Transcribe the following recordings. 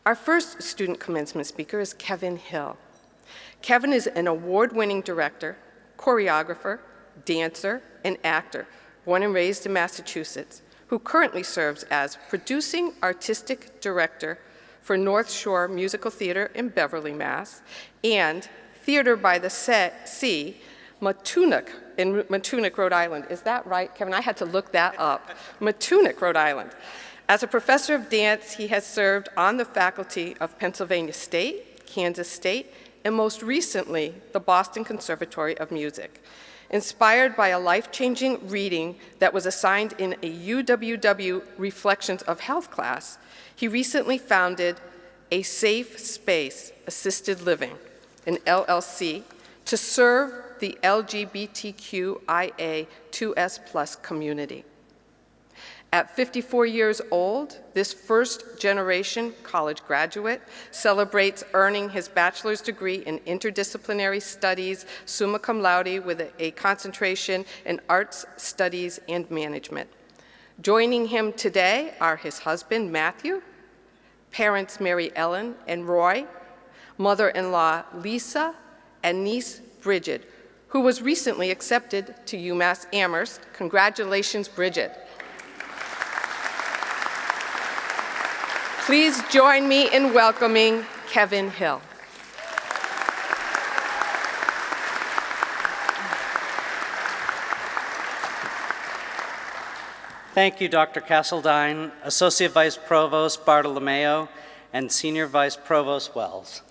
Our first student commencement speaker is Kevin Hill. Kevin is an award-winning director, choreographer, dancer, and actor, born and raised in Massachusetts, who currently serves as producing artistic director for North Shore Musical Theater in Beverly, Mass., and Theater by the Sea, Matunuck, in Matunuck, Rhode Island. Is that right, Kevin? I had to look that up. Matunuck, Rhode Island. As a professor of dance, he has served on the faculty of Pennsylvania State, Kansas State, and most recently, the Boston Conservatory of Music. Inspired by a life-changing reading that was assigned in a UWW Reflections of Health class, he recently founded a Safe Space Assisted Living, an LLC, to serve the LGBTQIA2S+ community. At 54 years old, this first-generation college graduate celebrates earning his bachelor's degree in interdisciplinary studies, summa cum laude, with a concentration in arts studies and management. Joining him today are his husband, Matthew, parents Mary Ellen and Roy, mother-in-law Lisa, and niece Bridget, who was recently accepted to UMass Amherst. Congratulations, Bridget. Please join me in welcoming Kevin Hill. Thank you, Dr. Castledine, Associate Vice Provost Bartolomeo, and Senior Vice Provost Wells.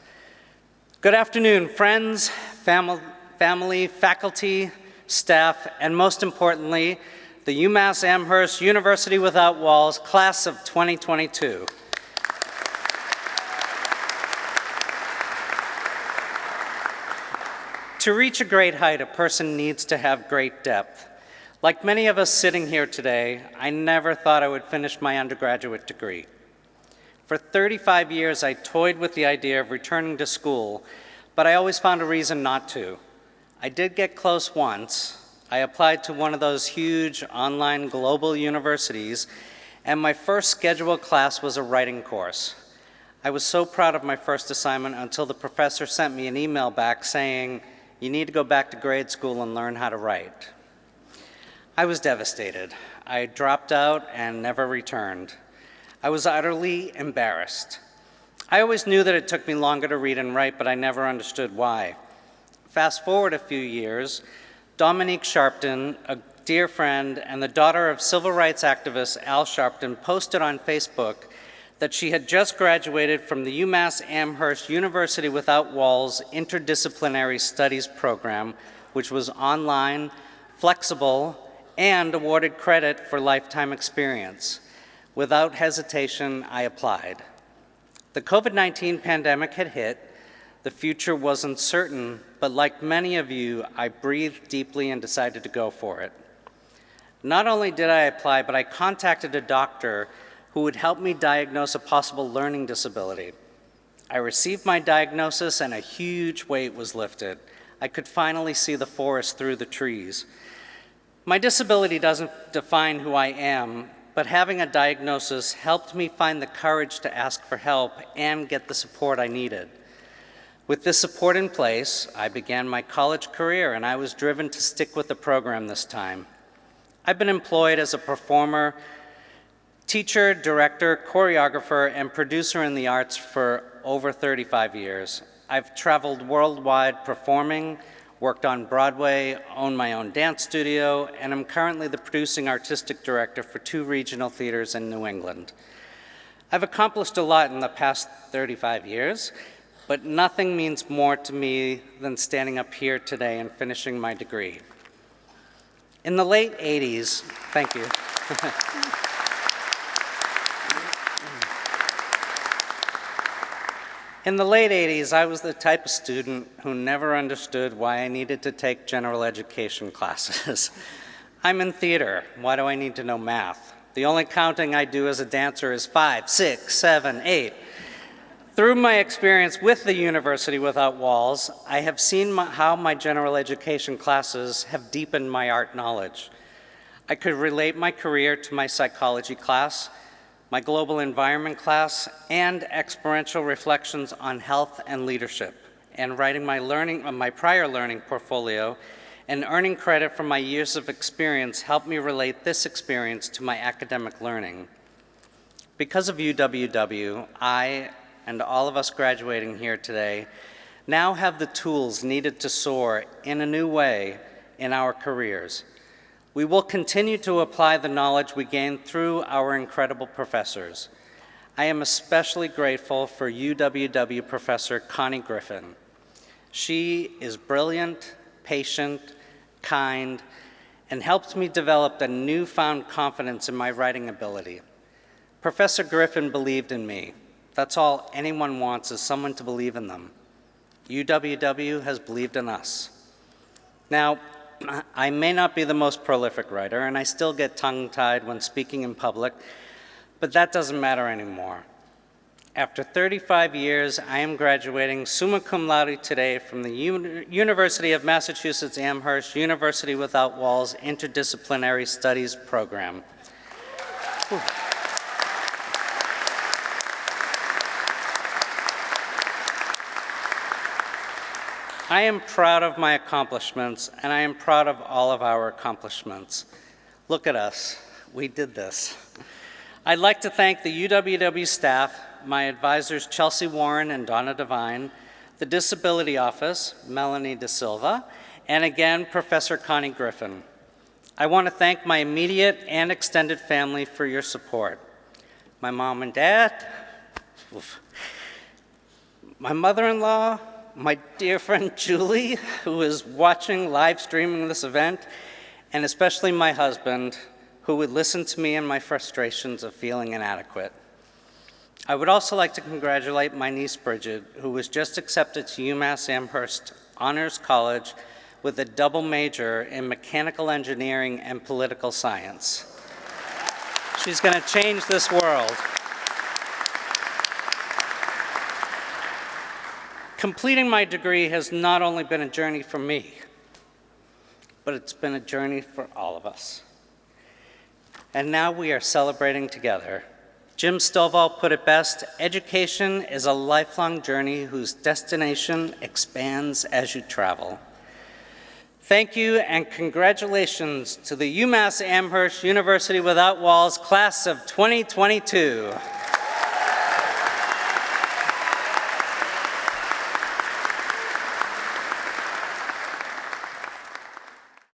Good afternoon, friends, family, faculty, staff, and most importantly, the UMass Amherst University Without Walls class of 2022. To reach a great height, a person needs to have great depth. Like many of us sitting here today, I never thought I would finish my undergraduate degree. For 35 years, I toyed with the idea of returning to school, but I always found a reason not to. I did get close once. I applied to one of those huge online global universities, and my first scheduled class was a writing course. I was so proud of my first assignment until the professor sent me an email back saying, "You need to go back to grade school and learn how to write." I was devastated. I dropped out and never returned. I was utterly embarrassed. I always knew that it took me longer to read and write, but I never understood why. Fast forward a few years, Dominique Sharpton, a dear friend and the daughter of civil rights activist Al Sharpton, posted on Facebook that she had just graduated from the UMass Amherst University Without Walls Interdisciplinary Studies program, which was online, flexible, and awarded credit for lifetime experience. Without hesitation, I applied. The COVID-19 pandemic had hit. The future wasn't certain, but like many of you, I breathed deeply and decided to go for it. Not only did I apply, but I contacted a doctor who would help me diagnose a possible learning disability. I received my diagnosis and a huge weight was lifted. I could finally see the forest through the trees. My disability doesn't define who I am, but having a diagnosis helped me find the courage to ask for help and get the support I needed. With this support in place, I began my college career and I was driven to stick with the program this time. I've been employed as a performer, teacher, director, choreographer, and producer in the arts for over 35 years. I've traveled worldwide performing, worked on Broadway, own my own dance studio, and I'm currently the producing artistic director for 2 regional theaters in New England. I've accomplished a lot in the past 35 years, but nothing means more to me than standing up here today and finishing my degree. In the late 80s, thank you. In the late 80s, I was the type of student who never understood why I needed to take general education classes. I'm in theater. Why do I need to know math? The only counting I do as a dancer is 5, 6, 7, 8. Through my experience with the University Without Walls, I have seen how my general education classes have deepened my art knowledge. I could relate my career to my psychology class, my global environment class, and experiential reflections on health and leadership, and writing my prior learning portfolio, and earning credit for my years of experience helped me relate this experience to my academic learning. Because of UWW, I and all of us graduating here today now have the tools needed to soar in a new way in our careers. We will continue to apply the knowledge we gained through our incredible professors. I am especially grateful for UWW professor Connie Griffin. She is brilliant, patient, kind, and helped me develop a newfound confidence in my writing ability. Professor Griffin believed in me. That's all anyone wants, is someone to believe in them. UWW has believed in us. Now, I may not be the most prolific writer, and I still get tongue-tied when speaking in public, but that doesn't matter anymore. After 35 years, I am graduating summa cum laude today from the University of Massachusetts Amherst University Without Walls Interdisciplinary Studies program. Whew. I am proud of my accomplishments, and I am proud of all of our accomplishments. Look at us. We did this. I'd like to thank the UWW staff, my advisors Chelsea Warren and Donna Devine, the Disability Office, Melanie De Silva, and again, Professor Connie Griffin. I want to thank my immediate and extended family for your support. My mom and dad, my mother-in-law, my dear friend Julie, who is watching live streaming this event, and especially my husband, who would listen to me and my frustrations of feeling inadequate. I would also like to congratulate my niece Bridget, who was just accepted to UMass Amherst Honors College with a double major in mechanical engineering and political science. She's going to change this world. Completing my degree has not only been a journey for me, but it's been a journey for all of us. And now we are celebrating together. Jim Stovall put it best, education is a lifelong journey whose destination expands as you travel. Thank you and congratulations to the UMass Amherst University Without Walls class of 2022.